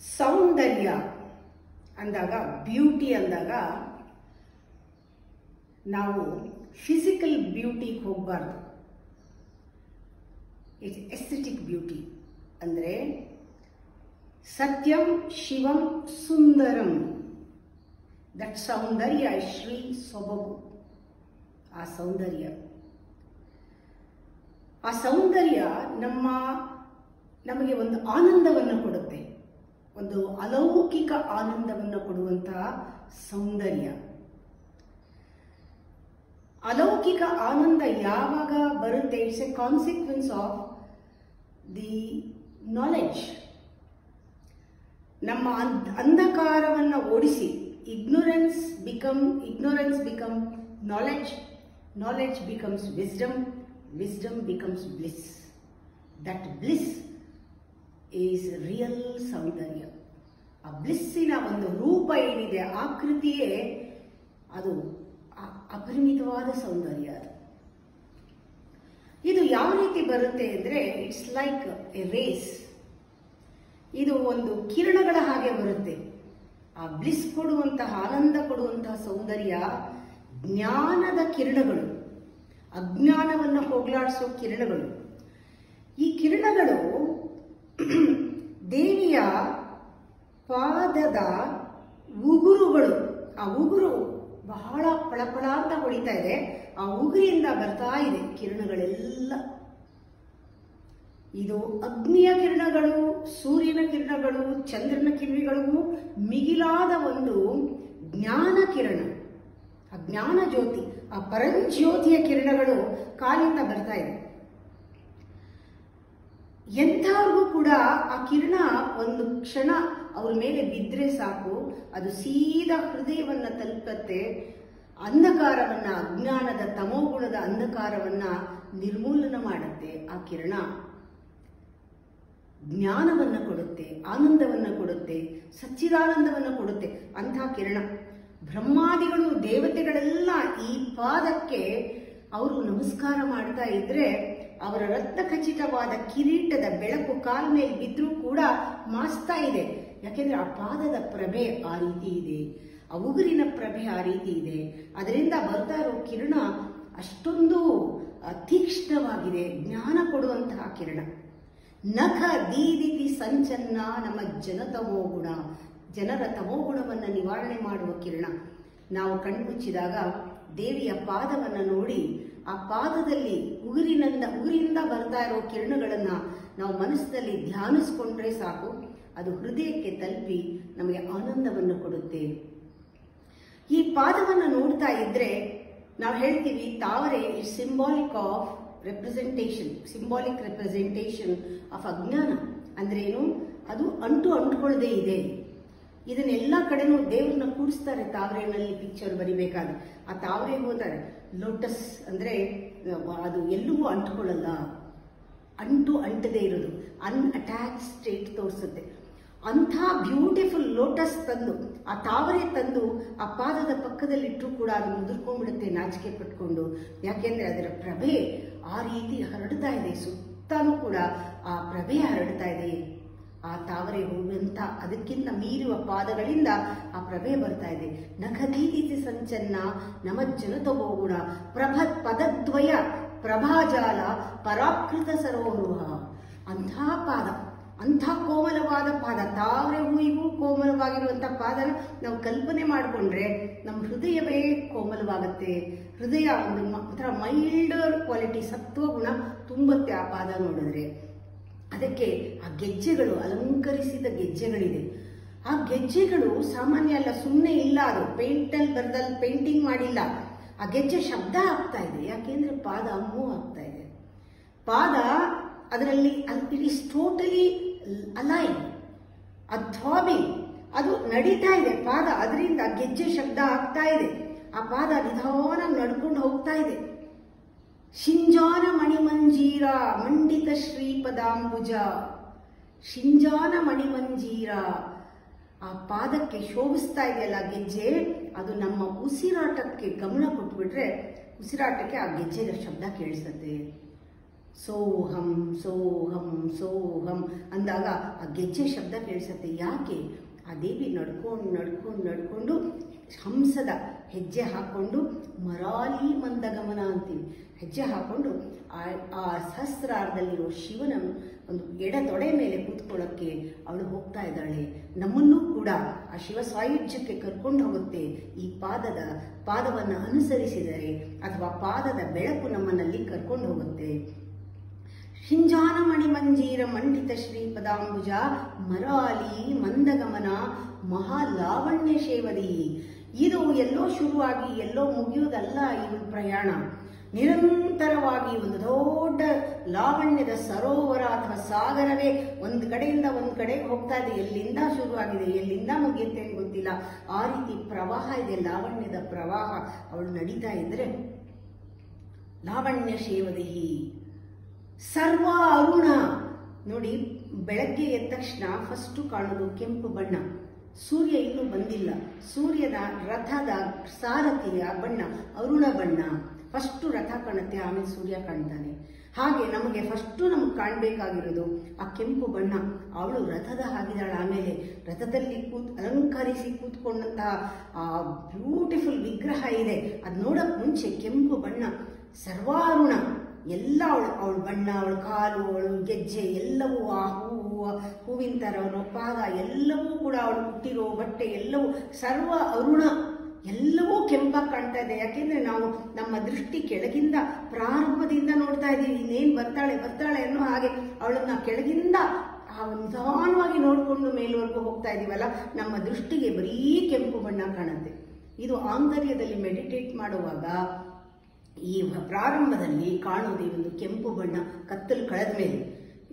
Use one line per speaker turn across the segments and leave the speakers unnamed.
ಸೌಂದರ್ಯ ಅಂದಾಗ, ಬ್ಯೂಟಿ ಅಂದಾಗ ನಾವು ಫಿಸಿಕಲ್ ಬ್ಯೂಟಿಗೆ ಹೋಗಬಾರ್ದು. It's aesthetic beauty. ಅಂದರೆ ಸತ್ಯಂ ಶಿವಂ ಸುಂದರಂ, ದಟ್ ಸೌಂದರ್ಯ ಶ್ರೀ ಸೊಬಗು. ಆ ಸೌಂದರ್ಯ ನಮಗೆ ಒಂದು ಆನಂದವನ್ನು ಕೊಡುತ್ತೆ, ಒಂದು ಅಲೌಕಿಕ ಆನಂದವನ್ನು ಕೊಡುವಂತಹ ಸೌಂದರ್ಯ. ಅಲೌಕಿಕ ಆನಂದ ಯಾವಾಗ ಬರುತ್ತೆ? It's A consequence of the knowledge. ನಮ್ಮ ಅಂಧಕಾರವನ್ನು ಓಡಿಸಿ ignorance become knowledge becomes wisdom becomes bliss. That bliss is real ಸೌಂದರ್ಯ. ಆ ಬ್ಲಿಸ್ಸಿನ ಒಂದು ರೂಪ ಏನಿದೆ, ಆಕೃತಿಯೇ ಅದು ಅಪರಿಮಿತವಾದ ಸೌಂದರ್ಯ. ಇದು ಯಾವ ರೀತಿ ಬರುತ್ತೆ ಅಂದರೆ, ಇಟ್ಸ್ ಲೈಕ್ ಎ ರೇಸ್. ಇದು ಒಂದು ಕಿರಣಗಳ ಹಾಗೆ ಬರುತ್ತೆ. ಆ ಬ್ಲಿಸ್ ಕೊಡುವಂತಹ, ಆನಂದ ಕೊಡುವಂತಹ ಸೌಂದರ್ಯ ಜ್ಞಾನದ ಕಿರಣಗಳು, ಅಜ್ಞಾನವನ್ನು ಹೋಗಲಾಡಿಸೋ ಕಿರಣಗಳು. ಈ ಕಿರಣಗಳು ದೇವಿಯ ಪಾದದ ಉಗುರುಗಳು. ಆ ಉಗುರು ಬಹಳ ಪಳಪಳ ಅಂತ ಹೊಳಿತಾ ಇದೆ. ಆ ಉಗುರಿಯಿಂದ ಬರ್ತಾ ಇದೆ ಕಿರಣಗಳೆಲ್ಲ. ಇದು ಅಗ್ನಿಯ ಕಿರಣಗಳು, ಸೂರ್ಯನ ಕಿರಣಗಳು, ಚಂದ್ರನ ಕಿರಣಗಳು, ಮಿಗಿಲಾದ ಒಂದು ಜ್ಞಾನ ಕಿರಣ, ಆ ಜ್ಞಾನ ಜ್ಯೋತಿ, ಆ ಪರಂಜ್ಯೋತಿಯ ಕಿರಣಗಳು ಕಾಲಿಂದ ಬರ್ತಾ ಇದೆ. ಎಂಥವ್ರಿಗೂ ಕೂಡ ಆ ಕಿರಣ ಒಂದು ಕ್ಷಣ ಅವ್ರ ಮೇಲೆ ಬಿದ್ದರೆ ಸಾಕು, ಅದು ಸೀದಾ ಹೃದಯವನ್ನು ತಲುಪತ್ತೆ. ಅಂಧಕಾರವನ್ನ, ಅಜ್ಞಾನದ ತಮೋಗುಣದ ಅಂಧಕಾರವನ್ನ ನಿರ್ಮೂಲನ ಮಾಡುತ್ತೆ. ಆ ಕಿರಣ ಜ್ಞಾನವನ್ನು ಕೊಡುತ್ತೆ, ಆನಂದವನ್ನು ಕೊಡುತ್ತೆ, ಸಚ್ಚಿದಾನಂದವನ್ನು ಕೊಡುತ್ತೆ. ಅಂಥ ಕಿರಣ ಬ್ರಹ್ಮಾದಿಗಳು, ದೇವತೆಗಳೆಲ್ಲ ಈ ಪಾದಕ್ಕೆ ಅವರು ನಮಸ್ಕಾರ ಮಾಡ್ತಾ ಇದ್ರೆ, ಅವರ ರತ್ನ ಖಚಿತವಾದ ಕಿರೀಟದ ಬೆಳಕು ಕಾಲ ಮೇಲೆ ಬಿದ್ದರೂ ಕೂಡ ಮಾಸ್ತಾ ಇದೆ. ಯಾಕೆಂದ್ರೆ ಆ ಪಾದದ ಪ್ರಭೆ ಆ ರೀತಿ ಇದೆ, ಆ ಉಗುರಿನ ಪ್ರಭೆ ಆ ರೀತಿ ಇದೆ. ಅದರಿಂದ ಬರ್ತಾ ಇರೋ ಕಿರಣ ಅಷ್ಟೊಂದು ತೀಕ್ಷ್ಣವಾಗಿದೆ, ಜ್ಞಾನ ಕೊಡುವಂತಹ ಕಿರಣ. ನಖ ದೀದಿತಿ ಸಂಚನ್ನ ನಮ್ಮ ಜನತಮೋಗುಣ, ಜನರ ತಮೋಗುಣವನ್ನು ನಿವಾರಣೆ ಮಾಡುವ ಕಿರಣ. ನಾವು ಕಣ್ಮುಚ್ಚಿದಾಗ ದೇವಿಯ ಪಾದವನ್ನು ನೋಡಿ, ಆ ಪಾದದಲ್ಲಿ ಉಗುರಿನಿಂದ ಬರ್ತಾ ಇರೋ ಕಿರಣಗಳನ್ನು ನಾವು ಮನಸ್ಸಿನಲ್ಲಿ ಧ್ಯಾನಿಸ್ಕೊಂಡ್ರೆ ಸಾಕು, ಅದು ಹೃದಯಕ್ಕೆ ತಲುಪಿ ನಮಗೆ ಆನಂದವನ್ನು ಕೊಡುತ್ತೆ. ಈ ಪಾದವನ್ನು ನೋಡ್ತಾ ಇದ್ರೆ ನಾವು ಹೇಳ್ತೀವಿ, ತಾವರೆ ಇಸ್ ಸಿಂಬಾಲಿಕ್ ರೆಪ್ರೆಸೆಂಟೇಷನ್ ಆಫ್ ಅಜ್ಞಾನ. ಅಂದ್ರೇನು? ಅದು ಅಂಟುಕೊಳ್ಳದೆ ಇದೆ. ಇದನ್ನೆಲ್ಲ ಕಡೆನೂ ದೇವ್ರನ್ನ ಕೂಡಿಸ್ತಾರೆ ತಾವರೆನಲ್ಲಿ ಪಿಕ್ಚರ್ ಬರಿಬೇಕಾದ್ರೆ. ಆ ತಾವರೆ ಹೋದರೆ ಲೋಟಸ್ ಅಂದ್ರೆ ಅದು ಎಲ್ಲವೂ ಅಂಟ್ಕೊಳ್ಳಲ್ಲ, ಅಂಟದೇ ಇರೋದು, ಅನ್ಅಟ್ಯಾಚ್ ಸ್ಟೇಟ್ ತೋರಿಸುತ್ತೆ. ಅಂಥ ಬ್ಯೂಟಿಫುಲ್ ಲೋಟಸ್ ತಂದು, ಆ ತಾವರೆ ತಂದು ಆ ಪಾದದ ಪಕ್ಕದಲ್ಲಿಟ್ಟರೂ ಕೂಡ ಅದು ಮುದುರ್ಕೊಂಡ್ಬಿಡುತ್ತೆ ನಾಚಿಕೆ ಪಟ್ಕೊಂಡು. ಯಾಕೆಂದ್ರೆ ಅದರ ಪ್ರಭೆ ಆ ರೀತಿ ಹರಡ್ತಾ ಇದೆ, ಸುತ್ತಾನೂ ಕೂಡ ಆ ಪ್ರಭೆ ಹರಡ್ತಾ ಇದೆ. ಆ ತಾವರೆ ಹೂವಂತ ಅದಕ್ಕಿಂತ ಮೀರುವ ಪಾದಗಳಿಂದ ಆ ಪ್ರಭೆ ಬರ್ತಾ ಇದೆ. ನಖದೀತಿ ಸಂಚನ್ನ ನಮಜ್ಜನತಮೋಗುಣ ಪದದ್ವಯ ಪ್ರಭಾಜಾಲ ಪರಾಕೃತ ಸರೋರುಹ. ಅಂಥ ಪಾದ, ಅಂಥ ಕೋಮಲವಾದ ಪಾದ, ತಾವರೆ ಹೂವಿಗೂ ಕೋಮಲವಾಗಿರುವಂಥ ಪಾದನ ನಾವು ಕಲ್ಪನೆ ಮಾಡಿಕೊಂಡ್ರೆ ನಮ್ಮ ಹೃದಯವೇ ಕೋಮಲವಾಗುತ್ತೆ. ಹೃದಯ ಒಂದು ಒಂಥರ ಮೈಲ್ಡರ್ ಕ್ವಾಲಿಟಿ, ಸತ್ವಗುಣ ತುಂಬುತ್ತೆ ಆ ಪಾದ ನೋಡಿದ್ರೆ. ಅದಕ್ಕೆ ಆ ಗೆಜ್ಜೆಗಳು, ಅಲಂಕರಿಸಿದ ಗೆಜ್ಜೆಗಳಿದೆ. ಆ ಗೆಜ್ಜೆಗಳು ಸಾಮಾನ್ಯ ಅಲ್ಲ, ಸುಮ್ಮನೆ ಇಲ್ಲ, ಅದು ಪೇಂಟಿಂಗ್ ಮಾಡಿಲ್ಲ. ಆ ಗೆಜ್ಜೆ ಶಬ್ದ ಆಗ್ತಾ ಇದೆ, ಯಾಕೆಂದ್ರೆ ಪಾದ ಮೂವ್ ಆಗ್ತಾ ಇದೆ. ಪಾದ ಅದರಲ್ಲಿ it is totally alive, throbbing, ಅದು ನಡೀತಾ ಇದೆ ಪಾದ. ಅದರಿಂದ ಗೆಜ್ಜೆ ಶಬ್ದ ಆಗ್ತಾ ಇದೆ. ಆ ಪಾದ ನಿಧಾನ ನಡ್ಕೊಂಡು ಹೋಗ್ತಾ ಇದೆ. ಶಿಂಜಾನ ಮಣಿಮಂಜೀರ ಮಂಡಿತ ಶ್ರೀಪದಾಂಬುಜ, ಶಿಂಜಾನ ಮಣಿಮಂಜೀರ. ಆ ಪಾದಕ್ಕೆ ಶೋಭಿಸ್ತಾ ಇದೆಯಲ್ಲ ಗೆಜ್ಜೆ, ಅದು ನಮ್ಮ ಉಸಿರಾಟಕ್ಕೆ ಗಮನ ಕೊಟ್ಬಿಟ್ರೆ ಉಸಿರಾಟಕ್ಕೆ ಆ ಗೆಜ್ಜೆಯ ಶಬ್ದ ಕೇಳಿಸುತ್ತೆ. ಸೋಹಂ ಸೋಹಂ ಸೋಹಂ ಅಂದಾಗ ಆ ಗೆಜ್ಜೆ ಶಬ್ದ ಕೇಳಿಸುತ್ತೆ. ಯಾಕೆ? ಆ ದೇವಿ ನಡ್ಕೊಂಡು ಹಂಸದ ಹೆಜ್ಜೆ ಹಾಕ್ಕೊಂಡು ಮರಾಲಿ ಮಂದಗಮನ ಅಂತೀವಿ. ಹೆಜ್ಜೆ ಹಾಕ್ಕೊಂಡು ಆ ಸಹಸ್ರಾರದಲ್ಲಿರೋ ಶಿವನ ಒಂದು ಎಡತೊಡೆ ಮೇಲೆ ಕೂತ್ಕೊಳ್ಳೋಕ್ಕೆ ಅವಳು ಹೋಗ್ತಾ ಇದ್ದಾಳೆ. ನಮ್ಮನ್ನೂ ಕೂಡ ಆ ಶಿವ ಸಾಯುಜ್ಯಕ್ಕೆ ಕರ್ಕೊಂಡು ಹೋಗುತ್ತೆ. ಈ ಪಾದವನ್ನು ಅನುಸರಿಸಿದರೆ ಅಥವಾ ಪಾದದ ಬೆಳಕು ನಮ್ಮನ್ನಲ್ಲಿ ಕರ್ಕೊಂಡು ಹೋಗುತ್ತೆ. ಹಿಂಜಾನ ಮಣಿಮಂಜೀರ ಮಂಡಿತ ಶ್ರೀಪದಾಂಬುಜ ಮರಾಲಿ ಮಂದಗಮನ ಮಹಾಲಾವಣ್ಯ ಶೇವದಿ. ಇದು ಎಲ್ಲೋ ಶುರುವಾಗಿ ಎಲ್ಲೋ ಮುಗಿಯುವುದಲ್ಲ. ಇದು ಪ್ರಯಾಣ ನಿರಂತರವಾಗಿ ಒಂದು ದೊಡ್ಡ ಲಾವಣ್ಯದ ಸರೋವರ ಅಥವಾ ಸಾಗರವೇ ಒಂದು ಕಡೆಯಿಂದ ಒಂದು ಕಡೆಗೆ ಹೋಗ್ತಾ ಇದೆ. ಎಲ್ಲಿಂದ ಶುರುವಾಗಿದೆ ಎಲ್ಲಿಂದ ಮುಗಿಯುತ್ತೆ ಅಂತ ಗೊತ್ತಿಲ್ಲ. ಆ ರೀತಿ ಪ್ರವಾಹ ಇದೆ, ಲಾವಣ್ಯದ ಪ್ರವಾಹ. ಅವಳು ನಡೀತಾ ಇದ್ರೆ ಲಾವಣ್ಯ ಶೇವದಿ ಸರ್ವ ಅರುಣ. ನೋಡಿ, ಬೆಳಗ್ಗೆ ಎದ್ದ ತಕ್ಷಣ ಫಸ್ಟು ಕಾಣೋದು ಕೆಂಪು ಬಣ್ಣ. ಸೂರ್ಯ ಇನ್ನೂ ಬಂದಿಲ್ಲ. ಸೂರ್ಯನ ರಥದ ಸಾರಥಿಯ ಬಣ್ಣ ಅರುಣ ಬಣ್ಣ. ಫಸ್ಟು ರಥ ಕಾಣುತ್ತೆ, ಆಮೇಲೆ ಸೂರ್ಯ ಕಾಣ್ತಾನೆ. ಹಾಗೆ ನಮಗೆ ಫಸ್ಟು ನಮ್ಗೆ ಕಾಣಬೇಕಾಗಿರೋದು ಆ ಕೆಂಪು ಬಣ್ಣ. ಅವಳು ರಥದ ಹಾಗಿದ್ದಾಳೆ. ಆಮೇಲೆ ರಥದಲ್ಲಿ ಅಲಂಕರಿಸಿ ಕೂತ್ಕೊಂಡಂತಹ ಆ ಬ್ಯೂಟಿಫುಲ್ ವಿಗ್ರಹ ಇದೆ. ಅದು ನೋಡಕ್ ಮುಂಚೆ ಕೆಂಪು ಬಣ್ಣ, ಸರ್ವಾರುಣ ಎಲ್ಲ ಅವಳ ಬಣ್ಣ, ಅವಳ ಕಾಲು, ಅವಳು ಗೆಜ್ಜೆ ಎಲ್ಲವೂ, ಆ ಹೂವಿನ ಥರ ಪಾದ ಎಲ್ಲವೂ ಕೂಡ ಅವಳು ಹುಟ್ಟಿರೋ ಬಟ್ಟೆ ಎಲ್ಲವೂ ಸರ್ವ ಅರುಣ, ಎಲ್ಲವೂ ಕೆಂಪಾಗಿ ಕಾಣ್ತಾ ಇದೆ. ಯಾಕೆಂದ್ರೆ ನಾವು ನಮ್ಮ ದೃಷ್ಟಿ ಕೆಳಗಿಂದ ಪ್ರಾರಂಭದಿಂದ ನೋಡ್ತಾ ಇದ್ದೀವಿ. ಇನ್ನೇನು ಬರ್ತಾಳೆ ಅನ್ನೋ ಹಾಗೆ ಅವಳನ್ನ ಕೆಳಗಿಂದ ನಿಧಾನವಾಗಿ ನೋಡಿಕೊಂಡು ಮೇಲ್ವರೆಗೂ ಹೋಗ್ತಾ ಇದೀವಲ್ಲ, ನಮ್ಮ ದೃಷ್ಟಿಗೆ ಬರೀ ಕೆಂಪು ಬಣ್ಣ ಕಾಣುತ್ತೆ. ಇದು ಆಂತರ್ಯದಲ್ಲಿ ಮೆಡಿಟೇಟ್ ಮಾಡುವಾಗ ಈ ಪ್ರಾರಂಭದಲ್ಲಿ ಕಾಣೋದೇ ಒಂದು ಕೆಂಪು ಬಣ್ಣ. ಕತ್ತಲು ಕಳೆದ ಮೇಲೆ,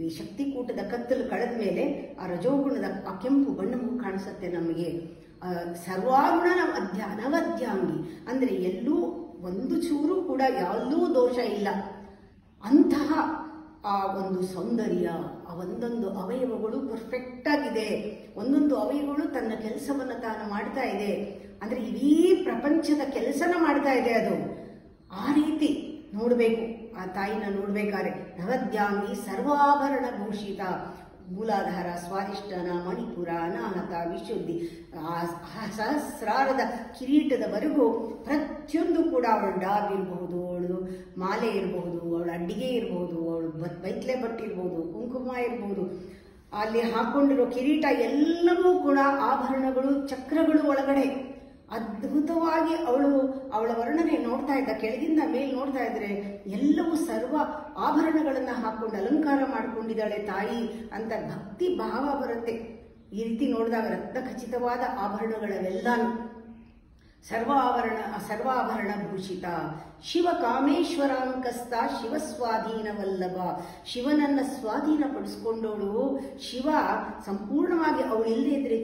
ಈ ಶಕ್ತಿಕೂಟದ ಕತ್ತಲು ಕಳೆದ ಮೇಲೆ ಆ ರಜೋಗುಣದ ಆ ಕೆಂಪು ಬಣ್ಣವು ಕಾಣಿಸುತ್ತೆ ನಮಗೆ. ಸರ್ವಾಗುಣ ನವದ್ಯಾಂಗಿ ಅಂದ್ರೆ ಎಲ್ಲೂ ಒಂದು ಚೂರು ಕೂಡ ಯಾವುದೂ ದೋಷ ಇಲ್ಲ. ಅಂತಹ ಆ ಒಂದು ಸೌಂದರ್ಯ, ಆ ಒಂದೊಂದು ಅವಯವಗಳು ಪರ್ಫೆಕ್ಟ್ ಆಗಿದೆ. ಒಂದೊಂದು ಅವಯವಗಳು ತನ್ನ ಕೆಲಸವನ್ನು ತಾನು ಮಾಡ್ತಾ ಇದೆ. ಅಂದ್ರೆ ಇಡೀ ಪ್ರಪಂಚದ ಕೆಲಸನ ಮಾಡ್ತಾ ಇದೆ ಅದು. ಆ ರೀತಿ ನೋಡಬೇಕು ಆ ತಾಯಿನ ನೋಡ್ಬೇಕಾದ್ರೆ. ನವದ್ಯಾಂಗಿ ಸರ್ವಾಭರಣ ಭೂಷಿತ, ಮೂಲಾಧಾರ, ಸ್ವಾದಿಷ್ಠಾನ, ಮಣಿಪುರ, ಅನಾಹತ, ವಿಶುದ್ಧಿ, ಸಹಸ್ರಾರದ ಕಿರೀಟದವರೆಗೂ ಪ್ರತಿಯೊಂದು ಕೂಡ ಅವಳು ಡಾಬ್ ಇರಬಹುದು, ಅವಳು ಮಾಲೆ ಇರಬಹುದು, ಅವಳ ಅಡ್ಡಿಗೆ ಇರಬಹುದು, ಅವಳು ಬೈತ್ಲೆ ಬಟ್ಟಿರ್ಬೋದು, ಕುಂಕುಮ ಇರಬಹುದು, ಅಲ್ಲಿ ಹಾಕೊಂಡಿರೋ ಕಿರೀಟ ಎಲ್ಲವೂ ಕೂಡ ಆಭರಣಗಳು, ಚಕ್ರಗಳು ಒಳಗಡೆ ಅದ್ಭುತವಾಗಿ ಅವಳ ವರ್ಣನೆ ನೋಡ್ತಾ ಇದ್ದ. ಕೆಳಗಿಂದ ಮೇಲೆ ನೋಡ್ತಾ ಇದ್ರೆ ಎಲ್ಲವೂ ಸರ್ವ ಆಭರಣಗಳನ್ನ ಹಾಕೊಂಡು ಅಲಂಕಾರ ಮಾಡ್ಕೊಂಡಿದ್ದಾಳೆ ತಾಯಿ ಅಂತ ಭಕ್ತಿ ಭಾವ ಬರುತ್ತೆ. ಈ ರೀತಿ ನೋಡಿದಾಗ ರತ್ನ ಖಚಿತವಾದ ಆಭರಣಗಳವೆಲ್ಲಾನು ಸರ್ವಾಭರಣ ಭೂಷಿತ. ಶಿವ ಕಾಮೇಶ್ವರಾಂಕಸ್ತ ಶಿವ ಸ್ವಾಧೀನವಲ್ಲಭ. ಶಿವನನ್ನ ಸ್ವಾಧೀನಪಡಿಸ್ಕೊಂಡವಳು. ಶಿವ ಸಂಪೂರ್ಣವಾಗಿ ಅವಳಿಲ್ಲದೆ ಇದ್ರೆ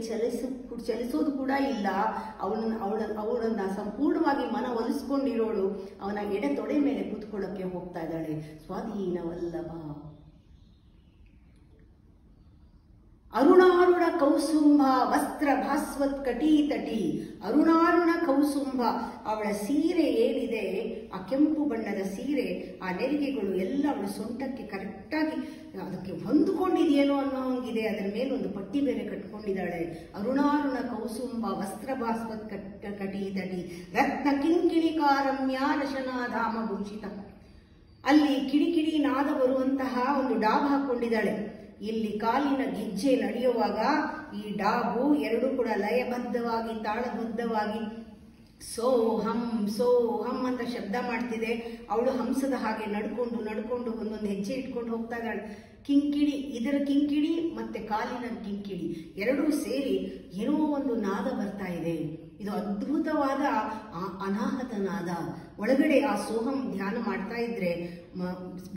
ಚಲಿಸೋದು ಕೂಡ ಇಲ್ಲ. ಅವಳನ್ನ ಸಂಪೂರ್ಣವಾಗಿ ಮನ ಒಲಿಸ್ಕೊಂಡಿರೋಳು. ಅವನ ಎಡತೊಡೆ ಮೇಲೆ ಕೂತ್ಕೊಳ್ಳೋಕೆ ಹೋಗ್ತಾ ಇದ್ದಾಳೆ. ಸ್ವಾಧೀನವಲ್ಲಭ. ಅರುಣಾರುಣ ಕೌಸುಂಭ ವಸ್ತ್ರ ಭಾಸ್ವತ್ ಕಟೀತಟಿ. ಅರುಣಾರುಣ ಕೌಸುಂಭ, ಅವಳ ಸೀರೆ ಏನಿದೆ, ಆ ಕೆಂಪು ಬಣ್ಣದ ಸೀರೆ, ಆ ನೆರಿಗೆಗಳು ಎಲ್ಲ ಅವಳ ಸೊಂಟಕ್ಕೆ ಕರೆಕ್ಟಾಗಿ ಅದಕ್ಕೆ ಹೊಂದಿಕೊಂಡಿದೆಯೇನೋ ಅನ್ನೋ ಹಂಗಿದೆ. ಅದರ ಮೇಲೆ ಒಂದು ಪಟ್ಟಿ ಬೇರೆ ಕಟ್ಕೊಂಡಿದ್ದಾಳೆ. ಅರುಣಾರುಣ ಕೌಸುಂಭ ವಸ್ತ್ರ ಭಾಸ್ವತ್ ಕಟೀತಟಿ ರತ್ನ ಕಿಂಕಿಣಿಕಾರಮ್ಯ ರಶನಾಧಾಮ ಭೂಷಿತ. ಅಲ್ಲಿ ಕಿಡಿಕಿಡಿ ನಾದ ಬರುವಂತಹ ಒಂದು ಡಾಬ್ ಹಾಕೊಂಡಿದ್ದಾಳೆ. ಇಲ್ಲಿ ಕಾಲಿನ ಗೆಜ್ಜೆ ನಡೆಯುವಾಗ ಈ ಡಾಬು ಎರಡು ಕೂಡ ಲಯಬದ್ಧವಾಗಿ ತಾಳಬದ್ಧವಾಗಿ ಸೋಹಂ ಸೋಹಂ ಅಂತ ಶಬ್ದ ಮಾಡ್ತಿದೆ. ಅವಳು ಹಂಸದ ಹಾಗೆ ನಡ್ಕೊಂಡು ಒಂದೊಂದು ಹೆಜ್ಜೆ ಇಟ್ಕೊಂಡು ಹೋಗ್ತಾ ಇದ್ದಾಳೆ. ಕಿಂಕಿಡಿ, ಇದರ ಕಿಂಕಿಡಿ ಮತ್ತೆ ಕಾಲಿನ ಕಿಂಕಿಡಿ ಎರಡೂ ಸೇರಿ ಏನೋ ಒಂದು ನಾದ ಬರ್ತಾ ಇದೆ. ಇದು ಅದ್ಭುತವಾದ ಅನಾಹತ ನಾದ. ಒಳಗಡೆ ಆ ಸೋಹಂ ಧ್ಯಾನ ಮಾಡ್ತಾ ಇದ್ರೆ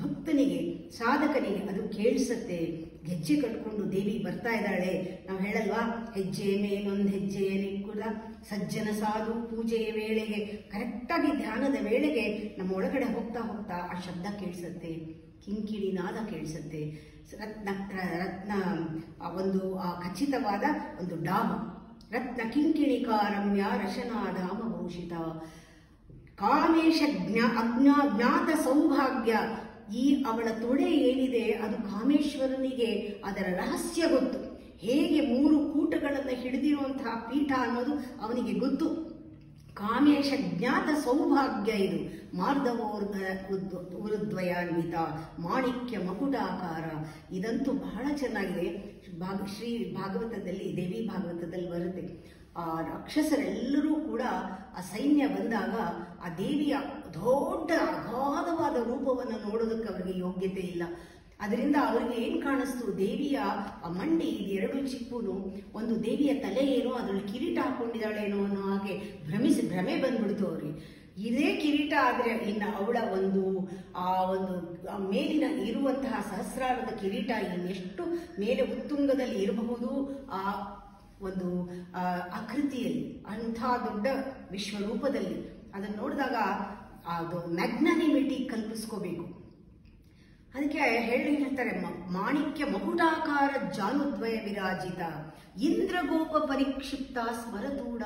ಭಕ್ತನಿಗೆ, ಸಾಧಕನಿಗೆ ಅದು ಕೇಳಿಸುತ್ತೆ. ಹೆಜ್ಜೆ ಕಟ್ಕೊಂಡು ದೇವಿ ಬರ್ತಾ ಇದ್ದಾಳೆ. ನಾವು ಹೇಳಲ್ವಾ, ಹೆಜ್ಜೆ ಮೇಲೊಂದು ಹೆಜ್ಜೆ ಕೂಡ ಸಜ್ಜನ ಸಾಧು ಪೂಜೆಯ ವೇಳೆಗೆ, ಕರೆಕ್ಟಾಗಿ ಧ್ಯಾನದ ವೇಳೆಗೆ ನಮ್ಮ ಒಳಗಡೆ ಹೋಗ್ತಾ ಹೋಗ್ತಾ ಆ ಶಬ್ದ ಕೇಳಿಸುತ್ತೆ. ಕಿಂಕಿಡಿ ನಾದ ಕೇಳಿಸುತ್ತೆ. ರತ್ನ ಒಂದು ಖಚಿತವಾದ ಒಂದು ಡಾಮ. ರತ್ನ ಕಿಂಕಿಣಿಕಾರಮ್ಯ ರಶನಾಧಾಮ ಭೂಷಿತ. ಕಾಮೇಶ ಜ್ಞಾತ ಸೌಭಾಗ್ಯ. ಅವಳ ತೊಡೆ ಏನಿದೆ ಅದು ಕಾಮೇಶ್ವರನಿಗೆ ಅದರ ರಹಸ್ಯ ಗೊತ್ತು. ಹೇಗೆ 3 ಕೂಟಗಳನ್ನು ಹಿಡಿದಿರುವಂತಹ ಪೀಠ ಅನ್ನೋದು ಅವನಿಗೆ ಗೊತ್ತು. ಕಾಮೇಶ ಜ್ಞಾತ ಸೌಭಾಗ್ಯ ಇದು. ಮಾರ್ಧವೋರ್ಧ್ವಯಾನ್ವಿತ ಮಾಣಿಕ್ಯ ಮಕುಟಾಕಾರ. ಇದಂತೂ ಬಹಳ ಚೆನ್ನಾಗಿದೆ. ಶ್ರೀ ಭಾಗವತದಲ್ಲಿ, ದೇವಿ ಭಾಗವತದಲ್ಲಿ ಬರುತ್ತೆ. ಆ ರಾಕ್ಷಸರೆಲ್ಲರೂ ಕೂಡ ಆ ಸೈನ್ಯ ಬಂದಾಗ ಆ ದೇವಿಯ ದೊಡ್ಡ ಅಗಾಧವಾದ ರೂಪವನ್ನು ನೋಡೋದಕ್ಕೆ ಅವರಿಗೆ ಯೋಗ್ಯತೆ ಇಲ್ಲ. ಅದರಿಂದ ಅವರಿಗೆ ಏನು ಕಾಣಿಸ್ತು, ದೇವಿಯ ಮಂಡಿ ಇದು 2 ಚಿಪ್ಪುನು, ಒಂದು ದೇವಿಯ ತಲೆ ಏನೋ ಅದರಲ್ಲಿ ಕಿರೀಟ ಹಾಕೊಂಡಿದ್ದಾಳೇನೋ ಅನ್ನೋ ಹಾಗೆ ಭ್ರಮೆ ಬಂದ್ಬಿಡ್ತು ಅವ್ರಿಗೆ. ಇದೇ ಕಿರೀಟ ಆದರೆ ಇನ್ನು ಅವಳ ಒಂದು ಮೇಲಿನ ಇರುವಂತಹ ಸಹಸ್ರಾರದ ಕಿರೀಟ ಇನ್ನೆಷ್ಟು ಮೇಲೆ ಉತ್ತುಂಗದಲ್ಲಿ ಇರಬಹುದು ಆ ಒಂದು ಆಕೃತಿಯಲ್ಲಿ, ಅಂಥ ದೊಡ್ಡ ವಿಶ್ವರೂಪದಲ್ಲಿ. ಅದನ್ನು ನೋಡಿದಾಗ ಅದು ಮ್ಯಾಗ್ನಾನಿಮಿಟಿ ಕಲ್ಪಿಸ್ಕೋಬೇಕು. ಅದಕ್ಕೆ ಹೇಳಿರ್ತಾರೆ, ಮಾಣಿಕ್ಯ ಮಕುಟಾಕಾರ ಜಾನುದ್ವಯ ವಿರಾಜಿತ ಇಂದ್ರಗೋಪ ಪರಿಕ್ಷಿಪ್ತ ಸ್ಮರತೂಡ